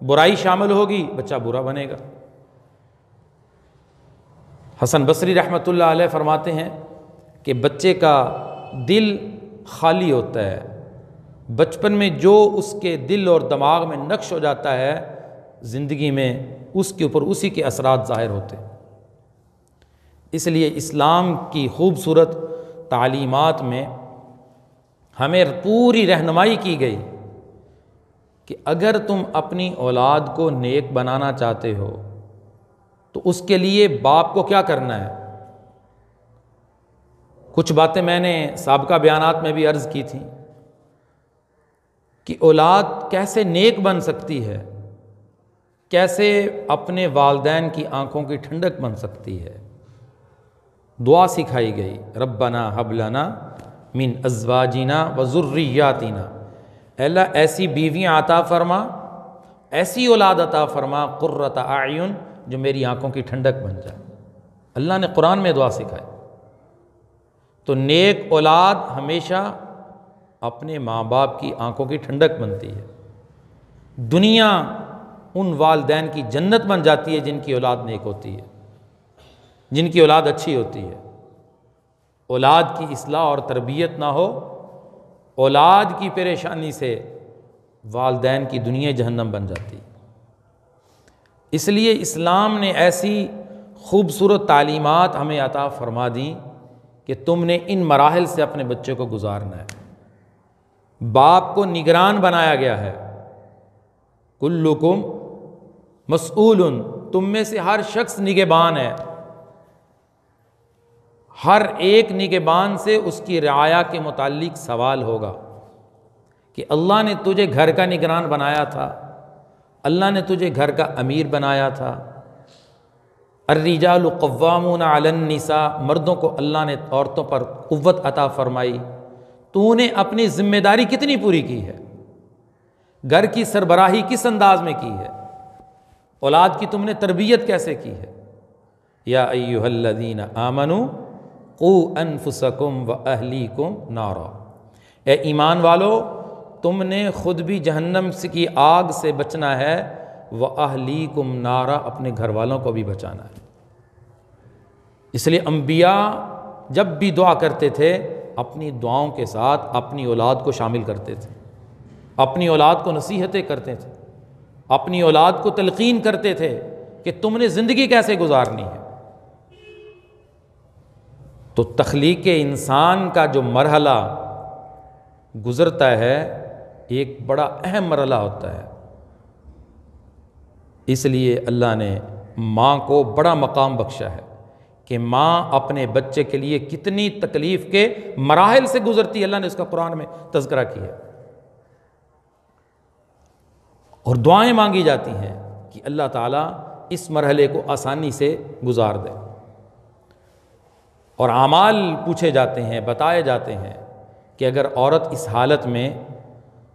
برائی شامل ہوگی بچہ برا بنے گا۔ حسن بصری رحمۃ اللہ علیہ فرماتے ہیں کہ بچے کا دل خالی ہوتا ہے، بچپن میں جو اس کے دل اور دماغ میں نقش ہو جاتا ہے زندگی میں اس کے اوپر اسی کے اثرات ظاہر ہوتے ہیں۔ اس لیے اسلام کی خوبصورت تعلیمات میں ہمیں پوری رہنمائی کی گئی کہ اگر تم اپنی اولاد کو نیک بنانا چاہتے ہو تو اس کے لیے باپ کو کیا کرنا ہے۔ کچھ باتیں میں نے سابقہ بیانات میں بھی عرض کی تھیں کہ اولاد کیسے نیک بن سکتی ہے، کیسے اپنے والدین کی آنکھوں کی ٹھنڈک بن سکتی ہے۔ دعا سکھائی گئی، ربنا ہب لنا من ازواجنا وذریاتنا، اے اللہ ایسی بیویاں عطا فرما، ایسی اولاد عطا فرما قرۃ اعین، جو میری آنکھوں کی ٹھنڈک بن جائے۔ اللہ نے قرآن میں دعا سکھائی۔ تو نیک اولاد ہمیشہ اپنے ماں باپ کی آنکھوں کی ٹھنڈک بنتی ہے۔ دنیا ان والدین کی جنت بن جاتی ہے جن کی اولاد نیک ہوتی ہے، جن کی اولاد اچھی ہوتی ہے۔ اولاد کی اصلاح اور تربیت نہ ہو، اولاد کی پریشانی سے والدین کی دنیا جہنم بن جاتی ہے۔ اس لیے اسلام نے ایسی خوبصورت تعلیمات ہمیں عطا فرما دیں کہ تم نے ان مراحل سے اپنے بچے کو گزارنا ہے۔ باپ کو نگران بنایا گیا ہے، کلکم مسئول، تم میں سے ہر شخص نگہبان ہے، ہر ایک نگہبان سے اس کی رعایا کے متعلق سوال ہوگا کہ اللہ نے تجھے گھر کا نگران بنایا تھا، اللہ نے تجھے گھر کا امیر بنایا تھا۔ الرجال قوامون علی النساء، مردوں کو اللہ نے عورتوں پر قوت عطا فرمائی، تو نے اپنی ذمہ داری کتنی پوری کی ہے، گھر کی سربراہی کس انداز میں کی ہے، اولاد کی تم نے تربیت کیسے کی ہے۔ یا ایھا الذین آمنوا قوا انفسکم واہلیکم نارا، اے ایمان والو تم نے خود بھی جہنم کی آگ سے بچنا ہے، واہلیکم نارا، اپنے گھر والوں کو بھی بچانا ہے۔ اس لیے انبیاء جب بھی دعا کرتے تھے اپنی دعاؤں کے ساتھ اپنی اولاد کو شامل کرتے تھے، اپنی اولاد کو نصیحتیں کرتے تھے، اپنی اولاد کو تلقین کرتے تھے کہ تم نے زندگی کیسے گزارنی ہے۔ تو تخلیق انسان کا جو مرحلہ گزرتا ہے ایک بڑا اہم مرحلہ ہوتا ہے، اس لیے اللہ نے ماں کو بڑا مقام بخشا ہے کہ ماں اپنے بچے کے لیے کتنی تکلیف کے مراحل سے گزرتی ہے، اللہ نے اس کا قرآن میں تذکرہ کیا ہے، اور دعائیں مانگی جاتی ہیں کہ اللہ تعالیٰ اس مرحلے کو آسانی سے گزار دے، اور اعمال پوچھے جاتے ہیں، بتائے جاتے ہیں کہ اگر عورت اس حالت میں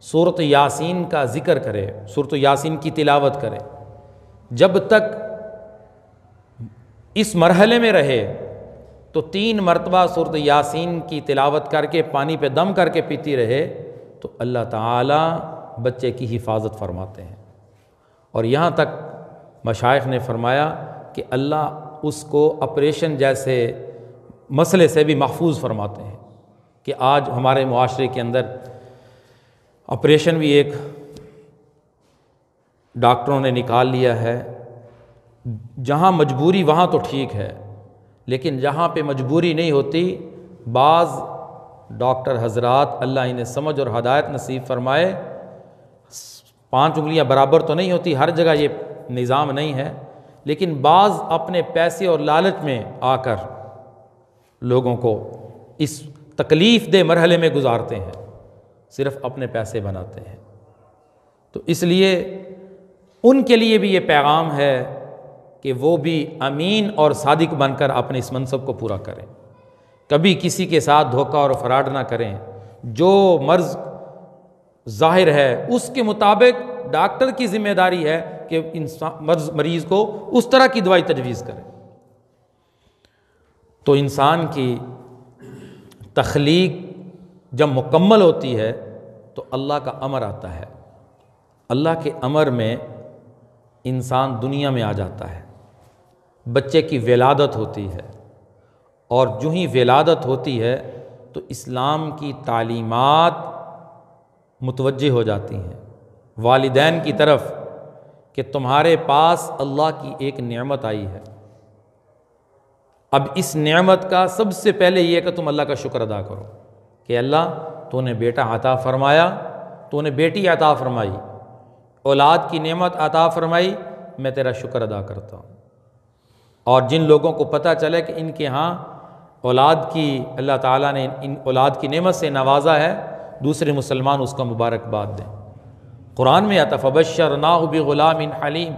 سورۃ یاسین کا ذکر کرے، سورۃ یاسین کی تلاوت کرے، جب تک اس مرحلے میں رہے تو 3 مرتبہ سورۃ یاسین کی تلاوت کر کے پانی پہ دم کر کے پیتی رہے تو اللہ تعالیٰ بچے کی حفاظت فرماتے ہیں۔ اور یہاں تک مشائخ نے فرمایا کہ اللہ اس کو آپریشن جیسے مسئلے سے بھی محفوظ فرماتے ہیں کہ آج ہمارے معاشرے کے اندر آپریشن بھی ایک ڈاکٹروں نے نکال لیا ہے، جہاں مجبوری وہاں تو ٹھیک ہے، لیکن جہاں پہ مجبوری نہیں ہوتی بعض ڈاکٹر حضرات، اللہ انہیں سمجھ اور ہدایت نصیب فرمائے، 5 انگلیاں برابر تو نہیں ہوتی، ہر جگہ یہ نظام نہیں ہے، لیکن بعض اپنے پیسے اور لالچ میں آ کر لوگوں کو اس تکلیف دہ مرحلے میں گزارتے ہیں، صرف اپنے پیسے بناتے ہیں۔ تو اس لیے ان کے لیے بھی یہ پیغام ہے کہ وہ بھی امین اور صادق بن کر اپنے اس منصب کو پورا کریں، کبھی کسی کے ساتھ دھوکہ اور فراڈ نہ کریں، جو مرض ظاہر ہے اس کے مطابق ڈاکٹر کی ذمہ داری ہے کہ مریض کو اس طرح کی دوائی تجویز کرے۔ تو انسان کی تخلیق جب مکمل ہوتی ہے تو اللہ کا امر آتا ہے، اللہ کے امر میں انسان دنیا میں آ جاتا ہے، بچے کی ولادت ہوتی ہے، اور جو ہی ولادت ہوتی ہے تو اسلام کی تعلیمات متوجہ ہو جاتی ہیں والدین کی طرف کہ تمہارے پاس اللہ کی ایک نعمت آئی ہے۔ اب اس نعمت کا سب سے پہلے یہ کہ تم اللہ کا شکر ادا کرو کہ اللہ تو نے بیٹا عطا فرمایا، تو نے بیٹی عطا فرمائی، اولاد کی نعمت عطا فرمائی، میں تیرا شکر ادا کرتا ہوں۔ اور جن لوگوں کو پتہ چلے کہ ان کے ہاں اولاد کی اللہ تعالیٰ نے ان اولاد کی نعمت سے نوازا ہے، دوسرے مسلمان اس کا مبارکباد دیں۔ قرآن میں آتا فبشرناہ بغلام حلیم،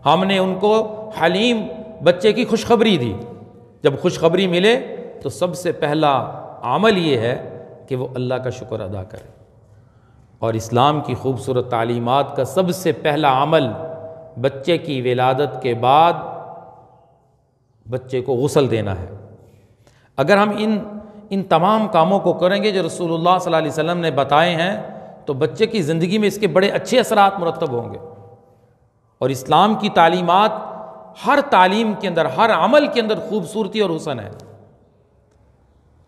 ہم نے ان کو حلیم بچے کی خوشخبری دی۔ جب خوشخبری ملے تو سب سے پہلا عمل یہ ہے کہ وہ اللہ کا شکر ادا کرے۔ اور اسلام کی خوبصورت تعلیمات کا سب سے پہلا عمل بچے کی ولادت کے بعد بچے کو غسل دینا ہے۔ اگر ہم ان تمام کاموں کو کریں گے جو رسول اللہ صلی اللہ علیہ وسلم نے بتائے ہیں تو بچے کی زندگی میں اس کے بڑے اچھے اثرات مرتب ہوں گے۔ اور اسلام کی تعلیمات ہر تعلیم کے اندر، ہر عمل کے اندر خوبصورتی اور حسن ہے۔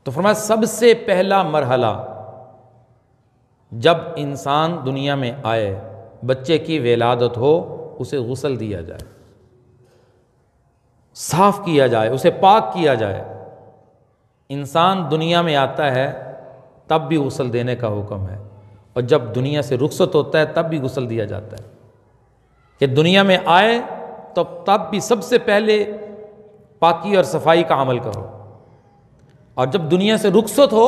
تو فرمایا سب سے پہلا مرحلہ جب انسان دنیا میں آئے، بچے کی ولادت ہو، اسے غسل دیا جائے، صاف کیا جائے، اسے پاک کیا جائے۔ انسان دنیا میں آتا ہے تب بھی غسل دینے کا حکم ہے، اور جب دنیا سے رخصت ہوتا ہے تب بھی غسل دیا جاتا ہے کہ دنیا میں آئے تو تب بھی سب سے پہلے پاکی اور صفائی کا عمل کرو، اور جب دنیا سے رخصت ہو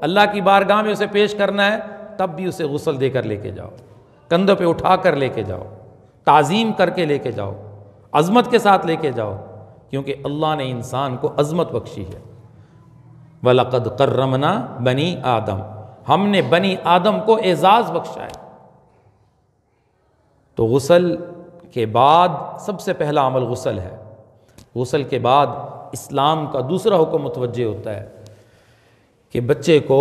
اللہ کی بارگاہ میں اسے پیش کرنا ہے تب بھی اسے غسل دے کر لے کے جاؤ، کندھوں پہ اٹھا کر لے کے جاؤ، تعظیم کر کے لے کے جاؤ، عظمت کے ساتھ لے کے جاؤ، کیونکہ اللہ نے انسان کو عظمت بخشی ہے۔ وَلَقَدْ قَرَّمْنَا بَنِي آدم، ہم نے بنی آدم کو اعزاز بخشا ہے۔ تو غسل کے بعد سب سے پہلا عمل غسل ہے۔ غسل کے بعد اسلام کا دوسرا حکم متوجہ ہوتا ہے کہ بچے کو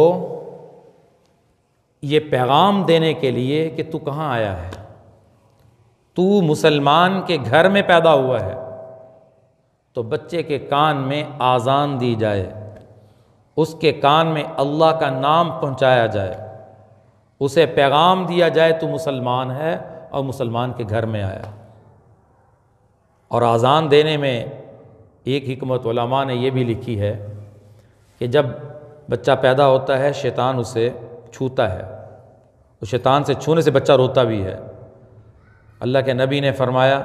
یہ پیغام دینے کے لیے کہ تو کہاں آیا ہے، تو مسلمان کے گھر میں پیدا ہوا ہے، تو بچے کے کان میں آذان دی جائے، اس کے کان میں اللہ کا نام پہنچایا جائے، اسے پیغام دیا جائے تو مسلمان ہے اور مسلمان کے گھر میں آیا۔ اور آذان دینے میں ایک حکمت علماء نے یہ بھی لکھی ہے کہ جب بچہ پیدا ہوتا ہے شیطان اسے چھوتا ہے، تو شیطان سے چھونے سے بچہ روتا بھی ہے۔ اللہ کے نبی نے فرمایا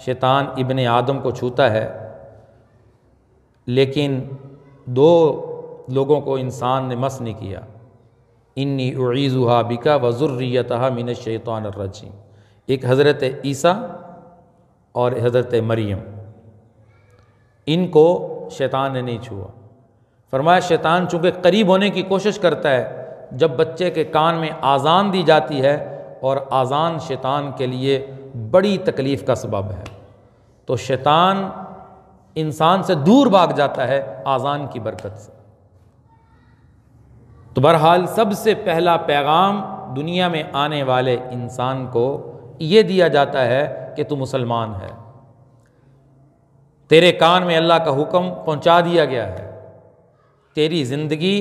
شیطان ابن آدم کو چھوتا ہے، لیکن دو لوگوں کو انسان نے مس نہیں کیا، انی اعیذھا بک وذریتھا من الشیطان الرجیم، ایک حضرت عیسیٰ اور حضرت مریم، ان کو شیطان نے نہیں چھوا۔ فرمایا شیطان چونکہ قریب ہونے کی کوشش کرتا ہے، جب بچے کے کان میں آذان دی جاتی ہے، اور آذان شیطان کے لیے بڑی تکلیف کا سبب ہے، تو شیطان انسان سے دور بھاگ جاتا ہے آذان کی برکت سے۔ تو بہرحال سب سے پہلا پیغام دنیا میں آنے والے انسان کو یہ دیا جاتا ہے کہ تو مسلمان ہے، تیرے کان میں اللہ کا حکم پہنچا دیا گیا ہے، تیری زندگی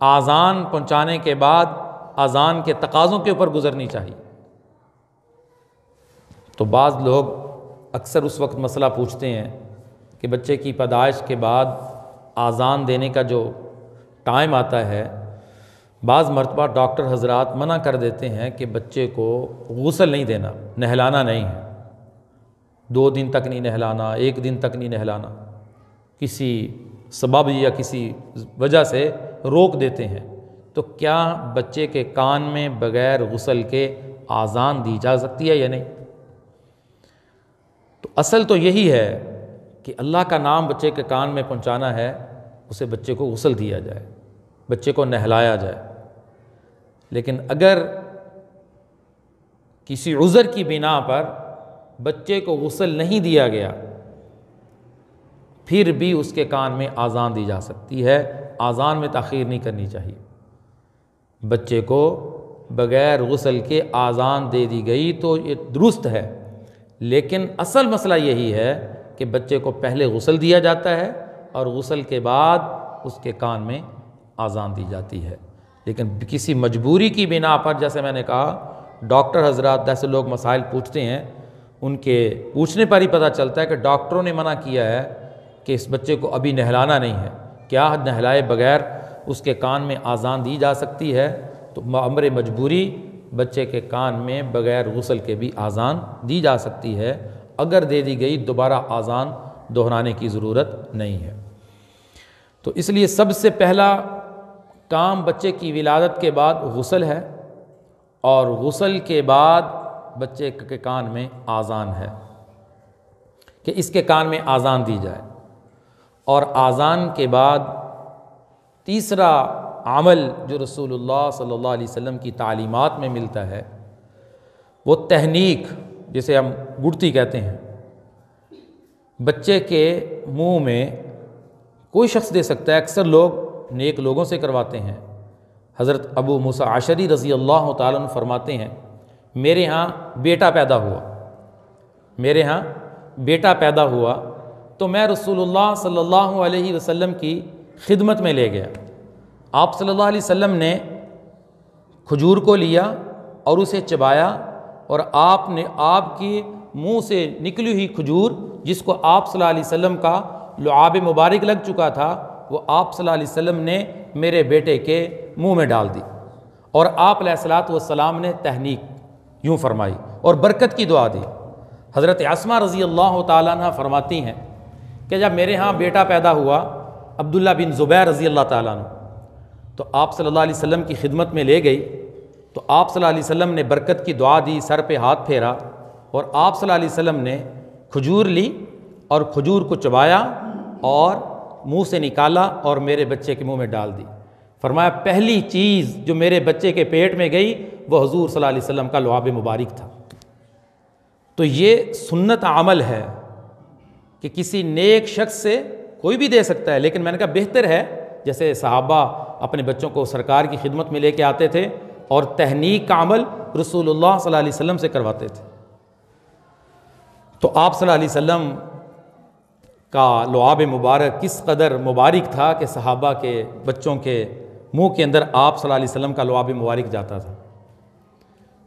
آذان پہنچانے کے بعد آذان کے تقاضوں کے اوپر گزرنی چاہیے۔ تو بعض لوگ اکثر اس وقت مسئلہ پوچھتے ہیں کہ بچے کی پیدائش کے بعد آذان دینے کا جو ٹائم آتا ہے، بعض مرتبہ ڈاکٹر حضرات منع کر دیتے ہیں کہ بچے کو غسل نہیں دینا، نہلانا نہیں ہے، 2 دن تک نہیں نہلانا، 1 دن تک نہیں نہلانا، کسی سبب یا کسی وجہ سے روک دیتے ہیں۔ تو کیا بچے کے کان میں بغیر غسل کے آذان دی جا سکتی ہے یا نہیں؟ تو اصل تو یہی ہے کہ اللہ کا نام بچے کے کان میں پہنچانا ہے، اسے بچے کو غسل دیا جائے، بچے کو نہلایا جائے۔ لیکن اگر کسی عذر کی بنا پر بچے کو غسل نہیں دیا گیا، پھر بھی اس کے کان میں آذان دی جا سکتی ہے، آذان میں تاخیر نہیں کرنی چاہیے۔ بچے کو بغیر غسل کے آذان دے دی گئی تو یہ درست ہے، لیکن اصل مسئلہ یہی ہے کہ بچے کو پہلے غسل دیا جاتا ہے اور غسل کے بعد اس کے کان میں اذان دی جاتی ہے۔ لیکن کسی مجبوری کی بنا پر، جیسے میں نے کہا، ڈاکٹر حضرات جیسے لوگ مسائل پوچھتے ہیں، ان کے پوچھنے پر ہی پتہ چلتا ہے کہ ڈاکٹروں نے منع کیا ہے کہ اس بچے کو ابھی نہلانا نہیں ہے، کیا نہلائے بغیر اس کے کان میں اذان دی جا سکتی ہے؟ تو امر مجبوری بچے کے کان میں بغیر غسل کے بھی اذان دی جا سکتی ہے، اگر دے دی گئی دوبارہ اذان دہرانے کی ضرورت نہیں ہے۔ تو اس لیے سب سے پہلا کام بچے کی ولادت کے بعد غسل ہے، اور غسل کے بعد بچے کے کان میں اذان ہے کہ اس کے کان میں اذان دی جائے۔ اور اذان کے بعد تیسرا عمل جو رسول اللہ صلی اللہ علیہ وسلم کی تعلیمات میں ملتا ہے وہ تحنیک، جسے ہم گڑتی کہتے ہیں، بچے کے منہ میں کوئی شخص دے سکتا ہے، اکثر لوگ نیک لوگوں سے کرواتے ہیں۔ حضرت ابو موسیٰ عشری رضی اللہ تعالیٰ عنہ فرماتے ہیں، میرے ہاں بیٹا پیدا ہوا تو میں رسول اللہ صلی اللہ علیہ وسلم کی خدمت میں لے گیا۔ آپ صلی اللہ علیہ وسلم نے کھجور کو لیا اور اسے چبایا، اور آپ نے آپ کی منہ سے نکلی ہوئی کھجور، جس کو آپ صلی اللہ علیہ وسلم کا لعاب مبارک لگ چکا تھا، وہ آپ صلی اللہ علیہ وسلم نے میرے بیٹے کے منہ میں ڈال دی، اور آپ علیہ السلام نے تحنیک یوں فرمائی اور برکت کی دعا دی۔ حضرت عصمہ رضی اللہ تعالیٰ عنہ فرماتی ہیں کہ جب میرے ہاں بیٹا پیدا ہوا عبداللہ بن زبیر رضی اللہ تعالیٰ عنہ، تو آپ صلی اللہ علیہ وسلم کی خدمت میں لے گئی، تو آپ صلی اللہ علیہ وسلم نے برکت کی دعا دی، سر پہ ہاتھ پھیرا، اور آپ صلی اللہ علیہ وسلم نے کھجور لی اور کھجور کو چبایا اور منہ سے نکالا اور میرے بچے کے منہ میں ڈال دی۔ فرمایا پہلی چیز جو میرے بچے کے پیٹ میں گئی وہ حضور صلی اللہ علیہ وسلم کا لعاب مبارک تھا۔ تو یہ سنت عمل ہے کہ کسی نیک شخص سے کوئی بھی دے سکتا ہے، لیکن میں نے کہا بہتر ہے جیسے صحابہ اپنے بچوں کو سرکار کی خدمت میں لے کے آتے تھے اور تحنیک کا عمل رسول اللہ صلی اللہ علیہ وسلم سے کرواتے تھے۔ تو آپ صلی اللہ علیہ وسلم کا لعاب مبارک کس قدر مبارک تھا کہ صحابہ کے بچوں کے منہ کے اندر آپ صلی اللہ علیہ وسلم کا لعاب مبارک جاتا تھا۔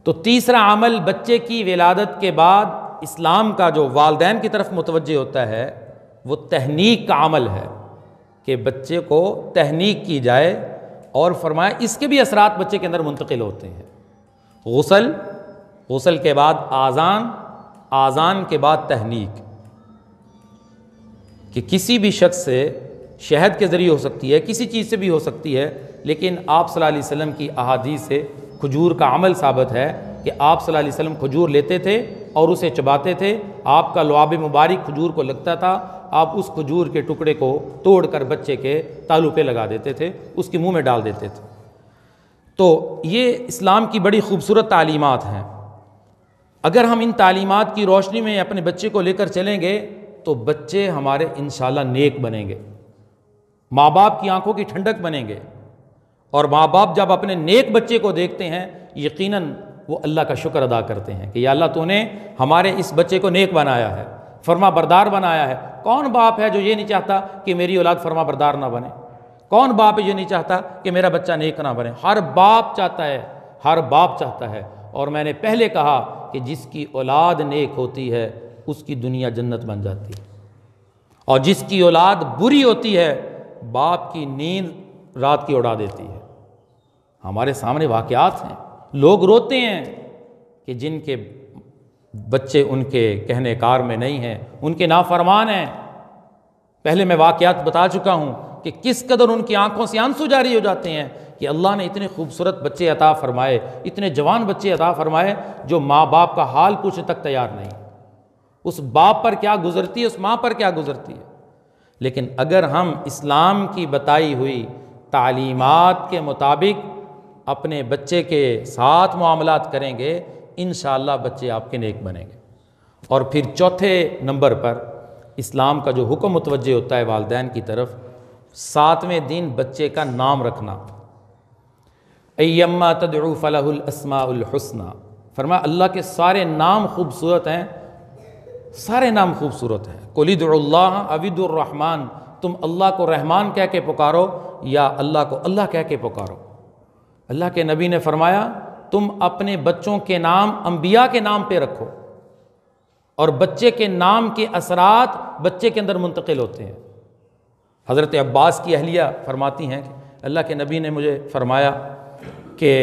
تو تیسرا عمل بچے کی ولادت کے بعد اسلام کا جو والدین کی طرف متوجہ ہوتا ہے وہ تحنیک کا عمل ہے کہ بچے کو تحنیک کی جائے، اور فرمایا اس کے بھی اثرات بچے کے اندر منتقل ہوتے ہیں۔ غسل کے بعد آذان کے بعد تحنیک، کہ کسی بھی شخص سے شہد کے ذریعے ہو سکتی ہے، کسی چیز سے بھی ہو سکتی ہے، لیکن آپ صلی اللہ علیہ وسلم کی احادیث سے کھجور کا عمل ثابت ہے کہ آپ صلی اللہ علیہ وسلم کھجور لیتے تھے اور اسے چباتے تھے، آپ کا لعاب مبارک کھجور کو لگتا تھا، آپ اس کھجور کے ٹکڑے کو توڑ کر بچے کے تالو پہ لگا دیتے تھے، اس کے منہ میں ڈال دیتے تھے۔ تو یہ اسلام کی بڑی خوبصورت تعلیمات ہیں۔ اگر ہم ان تعلیمات کی روشنی میں اپنے بچے کو لے کر چلیں گے تو بچے ہمارے انشاءاللہ نیک بنیں گے، ماں باپ کی آنکھوں کی ٹھنڈک بنیں گے، اور ماں باپ جب اپنے نیک بچے کو دیکھتے ہیں یقیناً وہ اللہ کا شکر ادا کرتے ہیں کہ یا اللہ تو نے ہمارے اس بچے کو نیک بنایا ہے، فرما بردار بنایا ہے۔ کون باپ ہے جو یہ نہیں چاہتا کہ میری اولاد فرما بردار نہ بنے؟ کون باپ ہے جو نہیں چاہتا کہ میرا بچہ نیک نہ بنے؟ ہر باپ چاہتا ہے، اور میں نے پہلے کہا کہ جس کی اولاد نیک ہوتی ہے اس کی دنیا جنت بن جاتی ہے، اور جس کی اولاد بری ہوتی ہے باپ کی نیند رات کی اڑا دیتی ہے۔ ہمارے سامنے واقعات ہیں، لوگ روتے ہیں کہ جن کے بچے ان کے کہنے کار میں نہیں ہیں، ان کے نافرمان ہیں۔ پہلے میں واقعات بتا چکا ہوں کہ کس قدر ان کی آنکھوں سے آنسو جاری ہو جاتے ہیں کہ اللہ نے اتنے خوبصورت بچے عطا فرمائے، اتنے جوان بچے عطا فرمائے جو ماں باپ کا حال پوچھنے تک تیار نہیں۔ اس باپ پر کیا گزرتی ہے، اس ماں پر کیا گزرتی ہے۔ لیکن اگر ہم اسلام کی بتائی ہوئی تعلیمات کے مطابق اپنے بچے کے ساتھ معاملات کریں گے انشاءاللہ بچے آپ کے نیک بنیں گے۔ اور پھر چوتھے نمبر پر اسلام کا جو حکم متوجہ ہوتا ہے والدین کی طرف، 7ویں دن بچے کا نام رکھنا۔ ایما تدعو فلہ الاسماء الحسنی، فرمایا اللہ کے سارے نام خوبصورت ہیں، سارے نام خوبصورت ہیں۔ قُلِ ادْعُوا اللَّهَ اَوِ ادْعُوا الرَّحْمَٰنَ، تم اللہ کو رحمان کہہ کے پکارو یا اللہ کو اللہ کہہ کے پکارو۔ اللہ کے نبی نے فرمایا تم اپنے بچوں کے نام انبیاء کے نام پہ رکھو، اور بچے کے نام کے اثرات بچے کے اندر منتقل ہوتے ہیں۔ حضرت عباس کی اہلیہ فرماتی ہیں کہ اللہ کے نبی نے مجھے فرمایا کہ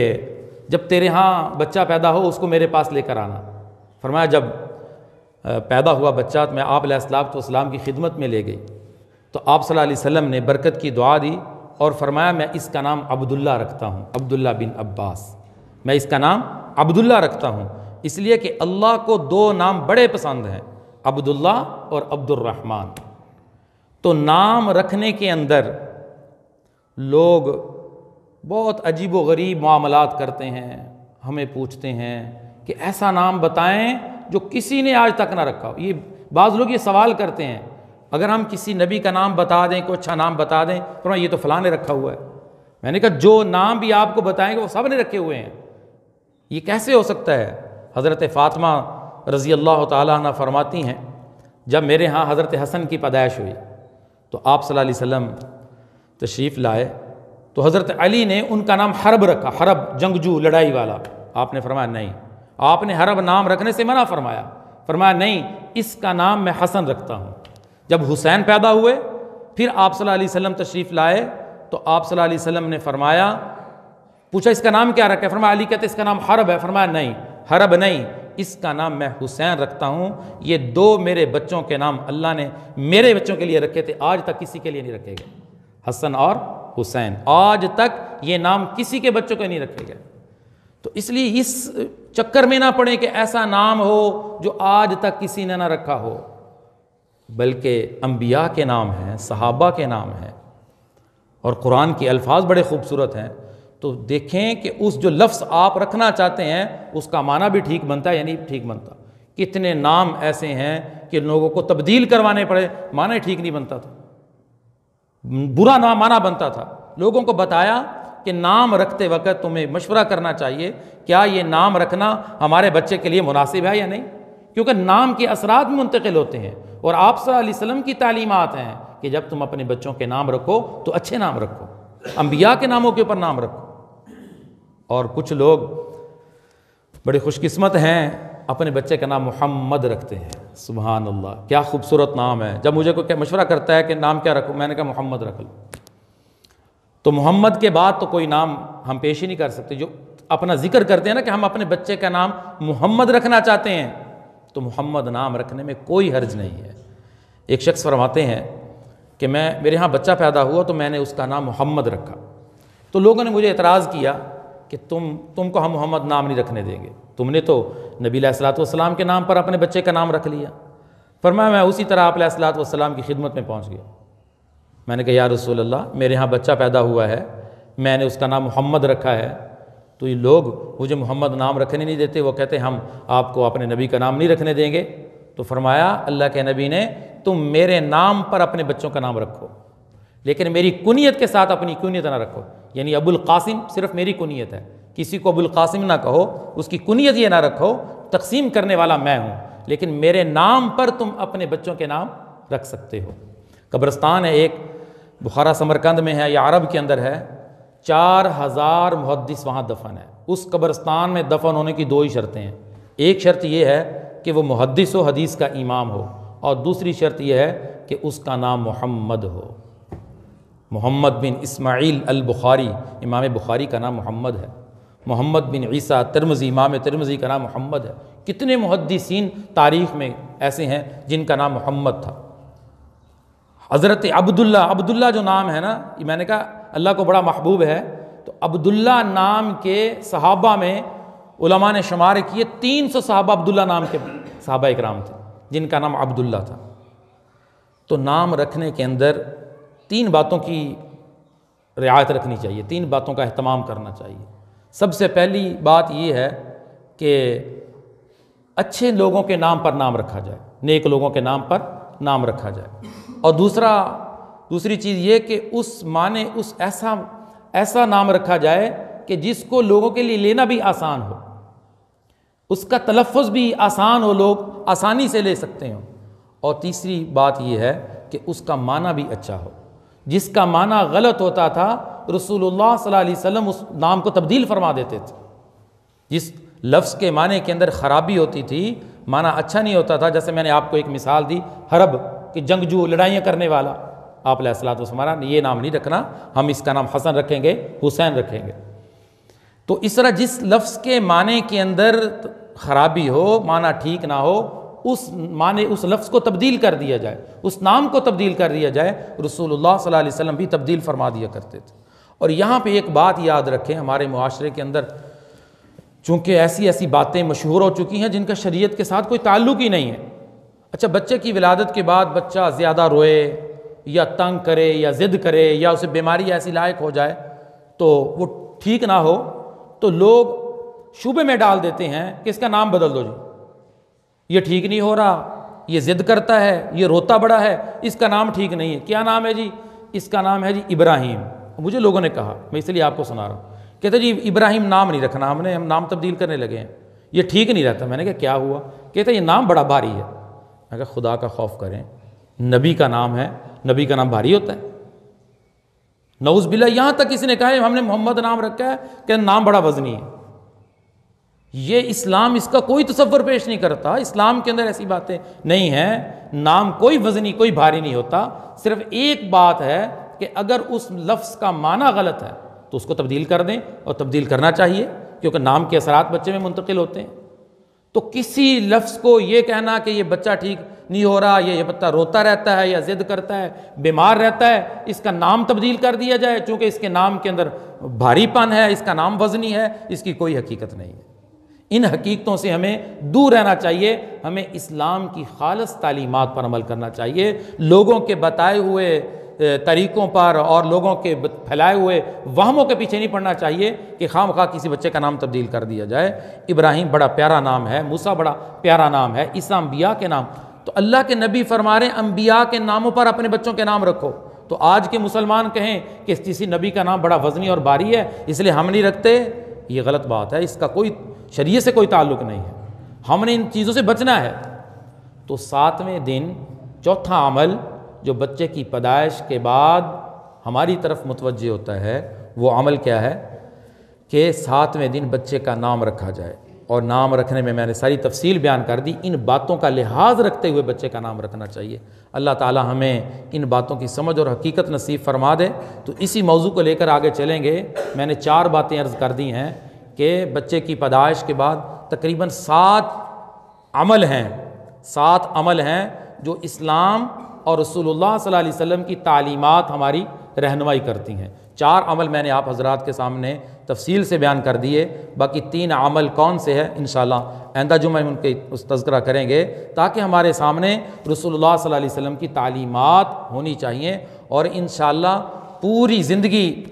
جب تیرے ہاں بچہ پیدا ہو اس کو میرے پاس لے کر آنا۔ فرمایا جب پیدا ہوا بچہ تو میں آپ علیہ السلام کی خدمت میں لے گئی، تو آپ صلی اللہ علیہ وسلم نے برکت کی دعا دی اور فرمایا میں اس کا نام عبداللہ رکھتا ہوں، عبداللہ بن عباس، میں اس کا نام عبداللہ رکھتا ہوں، اس لیے کہ اللہ کو دو نام بڑے پسند ہیں، عبداللہ اور عبد الرحمن۔ تو نام رکھنے کے اندر لوگ بہت عجیب و غریب معاملات کرتے ہیں، ہمیں پوچھتے ہیں کہ ایسا نام بتائیں جو کسی نے آج تک نہ رکھا ہو۔ یہ بعض لوگ یہ سوال کرتے ہیں، اگر ہم کسی نبی کا نام بتا دیں، کوئی اچھا نام بتا دیں، تو یہ تو فلاں نے رکھا ہوا ہے۔ میں نے کہا جو نام بھی آپ کو بتائیں گے وہ سب نے رکھے ہوئے ہیں، یہ کیسے ہو سکتا ہے؟ حضرت فاطمہ رضی اللہ تعالیٰ عنہ فرماتی ہیں جب میرے ہاں حضرت حسن کی پیدائش ہوئی تو آپ صلی اللہ علیہ وسلم تشریف لائے، تو حضرت علی نے ان کا نام حرب رکھا، حرب جنگجو لڑائی والا۔ آپ نے فرمایا نہیں، آپ نے حرب نام رکھنے سے منع فرمایا، فرمایا نہیں اس کا نام میں حسن رکھتا ہوں۔ جب حسین پیدا ہوئے پھر آپ صلی اللہ علیہ وسلم تشریف لائے تو آپ صلی اللہ علیہ وسلم نے فرمایا، پوچھا اس کا نام کیا رکھا ہے؟ فرمایا علی کہتے اس کا نام حرب ہے۔ فرمایا نہیں، حرب نہیں، اس کا نام میں حسین رکھتا ہوں۔ یہ دو میرے بچوں کے نام اللہ نے میرے بچوں کے لیے رکھے تھے، آج تک کسی کے لیے نہیں رکھے گئے، حسن اور حسین، آج تک یہ نام کسی کے بچوں کے نہیں رکھے گئے۔ تو اس لیے اس چکر میں نہ پڑیں کہ ایسا نام ہو جو آج تک کسی نے نہ رکھا ہو، بلکہ انبیاء کے نام ہیں، صحابہ کے نام ہیں، اور قرآن کے الفاظ بڑے خوبصورت ہیں۔ تو دیکھیں کہ اس جو لفظ آپ رکھنا چاہتے ہیں اس کا معنی بھی ٹھیک بنتا ہے یا نہیں ٹھیک بنتا۔ کتنے نام ایسے ہیں کہ لوگوں کو تبدیل کروانے پڑے، معنی ٹھیک نہیں بنتا تھا، برا نام معنی بنتا تھا۔ لوگوں کو بتایا کہ نام رکھتے وقت تمہیں مشورہ کرنا چاہیے، کیا یہ نام رکھنا ہمارے بچے کے لیے مناسب ہے یا نہیں، کیونکہ نام کے اثرات منتقل ہوتے ہیں، اور آپ صلی اللہ علیہ وسلم کی تعلیمات ہیں کہ جب تم اپنے بچوں کے نام رکھو تو اچھے نام رکھو، انبیاء کے ناموں کے اوپر نام رکھو۔ اور کچھ لوگ بڑے خوش قسمت ہیں، اپنے بچے کا نام محمد رکھتے ہیں۔ سبحان اللہ، کیا خوبصورت نام ہے۔ جب مجھے کوئی مشورہ کرتا ہے کہ نام کیا رکھوں، میں نے کہا محمد رکھ لو۔ تو محمد کے بعد تو کوئی نام ہم پیش ہی نہیں کر سکتے۔ جو اپنا ذکر کرتے ہیں نا کہ ہم اپنے بچے کا نام محمد رکھنا چاہتے ہیں، تو محمد نام رکھنے میں کوئی حرج نہیں ہے۔ ایک شخص فرماتے ہیں کہ میرے ہاں بچہ پیدا ہوا تو میں نے اس کا نام محمد رکھا، تو لوگوں نے مجھے اعتراض کیا کہ تم کو ہم محمد نام نہیں رکھنے دیں گے، تم نے تو نبی علیہ الصلوۃ والسلام کے نام پر اپنے بچے کا نام رکھ لیا۔ فرمایا میں اسی طرح آپ علیہ الصلوۃ والسلام کی خدمت میں پہنچ گیا۔ میں نے کہا یا رسول اللہ، میرے ہاں بچہ پیدا ہوا ہے، میں نے اس کا نام محمد رکھا ہے، تو یہ لوگ مجھے محمد نام رکھنے نہیں دیتے، وہ کہتے ہم آپ کو اپنے نبی کا نام نہیں رکھنے دیں گے۔ تو فرمایا اللہ کے نبی نے تم میرے نام پر اپنے بچوں کا نام رکھو، لیکن میری کنیت کے ساتھ اپنی کنیت نہ رکھو، یعنی ابو القاسم صرف میری کنیت ہے، کسی کو ابو القاسم نہ کہو، اس کی کنیت یہ نہ رکھو، تقسیم کرنے والا میں ہوں، لیکن میرے نام پر تم اپنے بچوں کے نام رکھ سکتے ہو۔ قبرستان ہے ایک، بخارا سمرقند میں ہے یا عرب کے اندر ہے، 4000 محدث وہاں دفن ہے۔ اس قبرستان میں دفن ہونے کی دو ہی شرطیں ہیں، ایک شرط یہ ہے کہ وہ محدث ہو، حدیث کا امام ہو، اور دوسری شرط یہ ہے کہ اس کا نام محمد ہو۔ محمد بن اسماعیل البخاری، امام بخاری کا نام محمد ہے۔ محمد بن عیسیٰ ترمذی، امام ترمذی کا نام محمد ہے۔ کتنے محدثین تاریخ میں ایسے ہیں جن کا نام محمد تھا۔ حضرت عبداللہ جو نام ہے نا، میں نے کہا اللہ کو بڑا محبوب ہے، تو عبداللہ نام کے صحابہ میں علماء نے شمار کیے 300 صحابہ عبداللہ نام کے صحابہ اکرام تھے جن کا نام عبداللہ تھا۔ تو نام رکھنے کے اندر 3 باتوں کی رعایت رکھنی چاہیے، 3 باتوں کا اہتمام کرنا چاہیے۔ سب سے پہلی بات یہ ہے کہ اچھے لوگوں کے نام پر نام رکھا جائے، نیک لوگوں کے نام پر نام رکھا جائے، اور دوسری چیز یہ کہ اس معنی ایسا نام رکھا جائے کہ جس کو لوگوں کے لیے لینا بھی آسان ہو۔ اس کا تلفظ بھی آسان ہو، لوگ آسانی سے لے سکتے ہوں، اور تیسری بات یہ ہے کہ اس کا معنی بھی اچھا ہو۔ جس کا معنی غلط ہوتا تھا رسول اللہ صلی اللہ علیہ وسلم اس نام کو تبدیل فرما دیتے تھے۔ جس لفظ کے معنی کے اندر خرابی ہوتی تھی، معنی اچھا نہیں ہوتا تھا، جیسے میں نے آپ کو ایک مثال دی حرب کہ جنگجو، لڑائیاں کرنے والا، آپ علیہ الصلوۃ والسلام یہ نام نہیں رکھنا، ہم اس کا نام حسن رکھیں گے، حسین رکھیں گے۔ تو اس طرح جس لفظ کے معنی کے اندر خرابی ہو، معنی ٹھیک نہ ہو، اس لفظ کو تبدیل کر دیا جائے، اس نام کو تبدیل کر دیا جائے۔ رسول اللہ صلی اللہ علیہ وسلم بھی تبدیل فرما دیا کرتے تھے۔ اور یہاں پہ ایک بات یاد رکھیں، ہمارے معاشرے کے اندر چونکہ ایسی باتیں مشہور ہو چکی ہیں جن کا شریعت کے ساتھ کوئی تعلق ہی نہیں ہے۔ اچھا، بچے کی ولادت کے بعد بچہ زیادہ روئے یا تنگ کرے یا ضد کرے یا اسے بیماری ایسی لاحق ہو جائے تو وہ ٹھیک نہ ہو تو لوگ شبے میں ڈال دیتے ہیں کہ اس کا نام بدل دو جی، یہ ٹھیک نہیں ہو رہا، یہ ضد کرتا ہے، یہ روتا بڑا ہے، اس کا نام ٹھیک نہیں ہے۔ کیا نام ہے جی؟ اس کا نام ہے جی ابراہیم۔ مجھے لوگوں نے کہا، میں اس لیے آپ کو سنا رہا ہوں، کہتے جی ابراہیم نام نہیں رکھنا، ہم نام تبدیل کرنے لگے ہیں، یہ ٹھیک نہیں رہتا۔ میں نے کہا کیا ہوا؟ کہتے یہ نام بڑا بھاری ہے۔ میں کہا خدا کا خوف کریں، نبی کا نام ہے، نبی کا نام بھاری ہوتا ہے؟ نعوذ باللہ، یہاں تک کسی نے کہا ہے ہم نے محمد نام رکھا ہے کہ نام بڑا وزنی ہے۔ یہ اسلام اس کا کوئی تصور پیش نہیں کرتا، اسلام کے اندر ایسی باتیں نہیں ہیں۔ نام کوئی وزنی، کوئی بھاری نہیں ہوتا، صرف ایک بات ہے کہ اگر اس لفظ کا معنی غلط ہے تو اس کو تبدیل کر دیں، اور تبدیل کرنا چاہیے کیونکہ نام کے اثرات بچے میں منتقل ہوتے ہیں۔ تو کسی لفظ کو یہ کہنا کہ یہ بچہ ٹھیک نہیں ہو رہا، یہ بچہ روتا رہتا ہے یا ضد کرتا ہے، بیمار رہتا ہے، اس کا نام تبدیل کر دیا جائے چونکہ اس کے نام کے اندر بھاری پن ہے، اس کا نام وزنی ہے، اس کی کوئی حقیقت نہیں ہے۔ ان حقیقتوں سے ہمیں دور رہنا چاہیے، ہمیں اسلام کی خالص تعلیمات پر عمل کرنا چاہیے، لوگوں کے بتائے ہوئے طریقوں پر اور لوگوں کے پھیلائے ہوئے وہموں کے پیچھے نہیں پڑنا چاہیے کہ خواہ کسی بچے کا نام تبدیل کر دیا جائے۔ ابراہیم بڑا پیارا نام ہے، موسیٰ بڑا پیارا نام ہے، عیسیٰ انبیاء کے نام۔ تو اللہ کے نبی فرما رہے ہیں انبیاء کے ناموں پر اپنے بچوں کے نام رکھو۔ تو آج کے مسلمان کہیں کہ کسی نبی کا نام بڑا وزنی اور بھاری ہے اس لیے ہم نہیں رکھتے، یہ غلط بات ہے، اس کا کوئی شریعت سے کوئی تعلق نہیں ہے، ہم نے ان چیزوں سے بچنا ہے۔ تو 7ویں دن چوتھا عمل جو بچے کی پیدائش کے بعد ہماری طرف متوجہ ہوتا ہے وہ عمل کیا ہے کہ 7ویں دن بچے کا نام رکھا جائے۔ اور نام رکھنے میں نے ساری تفصیل بیان کر دی، ان باتوں کا لحاظ رکھتے ہوئے بچے کا نام رکھنا چاہیے۔ اللہ تعالی ہمیں ان باتوں کی سمجھ اور حقیقت نصیب فرما دے۔ تو اسی موضوع کو لے کر آگے چلیں گے۔ میں نے 4 باتیں عرض کر دی ہیں کہ بچے کی پیدائش کے بعد تقریباً 7 عمل ہیں جو اسلام اور رسول اللہ صلی اللہ علیہ وسلم کی تعلیمات ہماری رہنمائی کرتی ہیں۔ 4 عمل میں نے آپ حضرات کے سامنے تفصیل سے بیان کر دیے، باقی 3 عمل کون سے ہیں انشاءاللہ آئندہ جمعہ ان کے تذکرہ کریں گے، تاکہ ہمارے سامنے رسول اللہ صلی اللہ علیہ وسلم کی تعلیمات ہونی چاہیے، اور انشاءاللہ پوری زندگی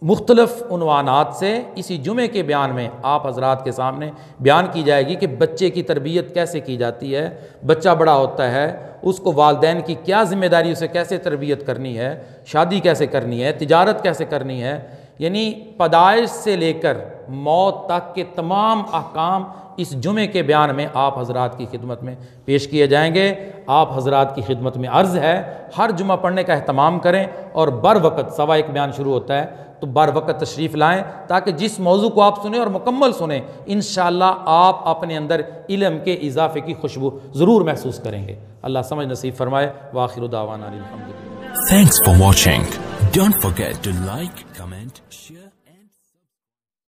مختلف عنوانات سے اسی جمعے کے بیان میں آپ حضرات کے سامنے بیان کی جائے گی کہ بچے کی تربیت کیسے کی جاتی ہے، بچہ بڑا ہوتا ہے اس کو والدین کی کیا ذمہ داری، اسے کیسے تربیت کرنی ہے، شادی کیسے کرنی ہے، تجارت کیسے کرنی ہے، یعنی پیدائش سے لے کر موت تک کے تمام احکام اس جمعے کے بیان میں آپ حضرات کی خدمت میں پیش کیے جائیں گے۔ آپ حضرات کی خدمت میں عرض ہے ہر جمعہ پڑھنے کا اہتمام کریں، اور بر وقت 1:15 بیان شروع ہوتا ہے تو بر وقت تشریف لائیں، تاکہ جس موضوع کو آپ سنیں اور مکمل سنیں انشاءاللہ آپ اپنے اندر علم کے اضافے کی خوشبو ضرور محسوس کریں گے۔ اللہ سمجھ نصیب فرمائے۔ وآخر دعوانا الحمدللہ۔ Thanks for watching. Don't forget to like, comment, share.